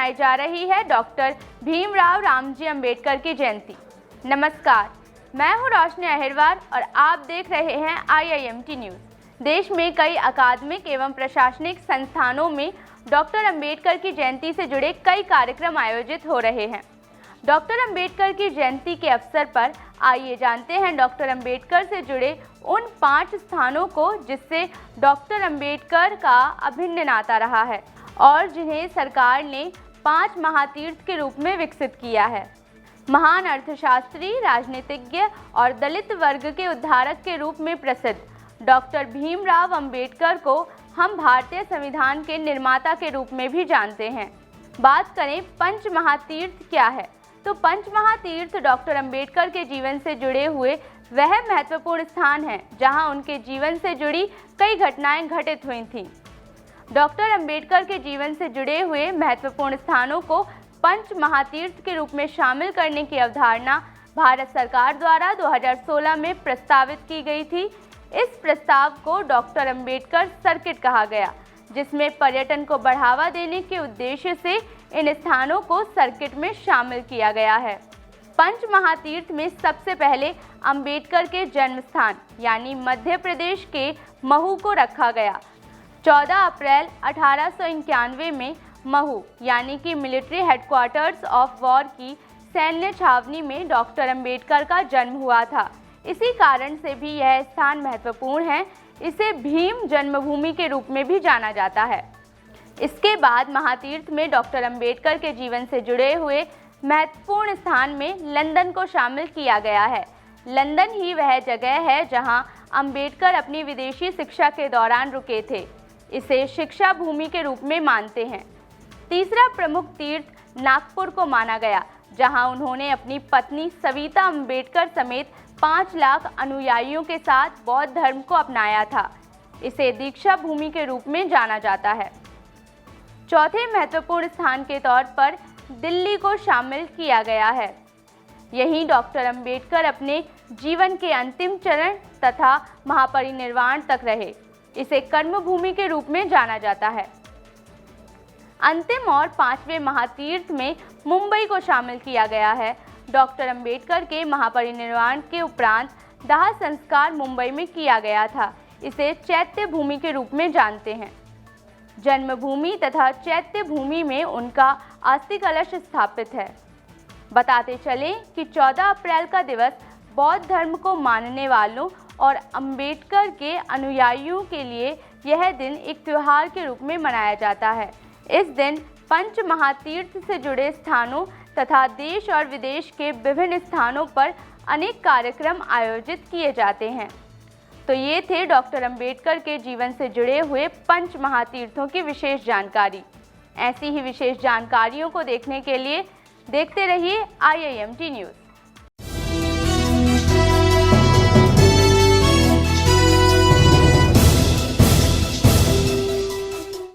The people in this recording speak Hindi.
मनाई जा रही है डॉक्टर भीमराव रामजी अंबेडकर की जयंती। नमस्कार, मैं हूं रोशनी अहिरवार और आप देख रहे हैं IIMT न्यूज़। देश में कई अकादमिक एवं प्रशासनिक संस्थानों में डॉक्टर अंबेडकर की जयंती से जुड़े कई कार्यक्रम आयोजित हो रहे हैं। डॉक्टर अंबेडकर की जयंती के अवसर पर आइए जानते हैं डॉक्टर अंबेडकर से जुड़े उन 5 स्थानों को जिससे डॉक्टर अंबेडकर का अभिन्न नाता रहा है और जिन्हें सरकार ने 5 महातीर्थ के रूप में विकसित किया है। महान अर्थशास्त्री, राजनीतिज्ञ और दलित वर्ग के उद्धारक के रूप में प्रसिद्ध डॉक्टर भीमराव अंबेडकर को हम भारतीय संविधान के निर्माता के रूप में भी जानते हैं। बात करें पंच महातीर्थ क्या है, तो पंच महातीर्थ डॉक्टर अंबेडकर के जीवन से जुड़े हुए वह महत्वपूर्ण स्थान है जहां उनके जीवन से जुड़ी कई घटनाएं घटित हुई थीं। डॉक्टर अंबेडकर के जीवन से जुड़े हुए महत्वपूर्ण स्थानों को पंच महातीर्थ के रूप में शामिल करने की अवधारणा भारत सरकार द्वारा 2016 में प्रस्तावित की गई थी। इस प्रस्ताव को डॉक्टर अंबेडकर सर्किट कहा गया, जिसमें पर्यटन को बढ़ावा देने के उद्देश्य से इन स्थानों को सर्किट में शामिल किया गया है। पंच महातीर्थ में सबसे पहले अंबेडकर के जन्म स्थान यानी मध्य प्रदेश के महू को रखा गया। 14 अप्रैल 1891 में महू यानी कि मिलिट्री हेडक्वार्टर्स ऑफ वॉर की सैन्य छावनी में डॉक्टर अंबेडकर का जन्म हुआ था। इसी कारण से भी यह स्थान महत्वपूर्ण है। इसे भीम जन्मभूमि के रूप में भी जाना जाता है। इसके बाद महातीर्थ में डॉक्टर अंबेडकर के जीवन से जुड़े हुए महत्वपूर्ण स्थान में लंदन को शामिल किया गया है। लंदन ही वह जगह है जहां अंबेडकर अपनी विदेशी शिक्षा के दौरान रुके थे। इसे शिक्षा भूमि के रूप में मानते हैं। तीसरा प्रमुख तीर्थ नागपुर को माना गया, जहां उन्होंने अपनी पत्नी सविता अंबेडकर समेत 5 लाख अनुयायियों के साथ बौद्ध धर्म को अपनाया था। इसे दीक्षा भूमि के रूप में जाना जाता है। चौथे महत्वपूर्ण स्थान के तौर पर दिल्ली को शामिल किया गया है। यहीं डॉक्टर अंबेडकर अपने जीवन के अंतिम चरण तथा महापरिनिर्वाण तक रहे। इसे कर्मभूमि के रूप में जाना जाता है। अंतिम और 5वें महातीर्थ में मुंबई को शामिल किया गया है। डॉक्टर अंबेडकर के महापरिनिर्वाण के उपरांत दाह संस्कार मुंबई में किया गया था। इसे चैत्य भूमि के रूप में जानते हैं। जन्मभूमि तथा चैत्य भूमि में उनका अस्थि कलश स्थापित है। बताते चलें कि 14 अप्रैल का दिवस बौद्ध धर्म को मानने वालों और अंबेडकर के अनुयायियों के लिए यह दिन एक त्योहार के रूप में मनाया जाता है। इस दिन पंच महातीर्थ से जुड़े स्थानों तथा देश और विदेश के विभिन्न स्थानों पर अनेक कार्यक्रम आयोजित किए जाते हैं। तो ये थे डॉक्टर अंबेडकर के जीवन से जुड़े हुए पंच महातीर्थों की विशेष जानकारी। ऐसी ही विशेष जानकारियों को देखने के लिए देखते रहिए IIMT न्यूज़।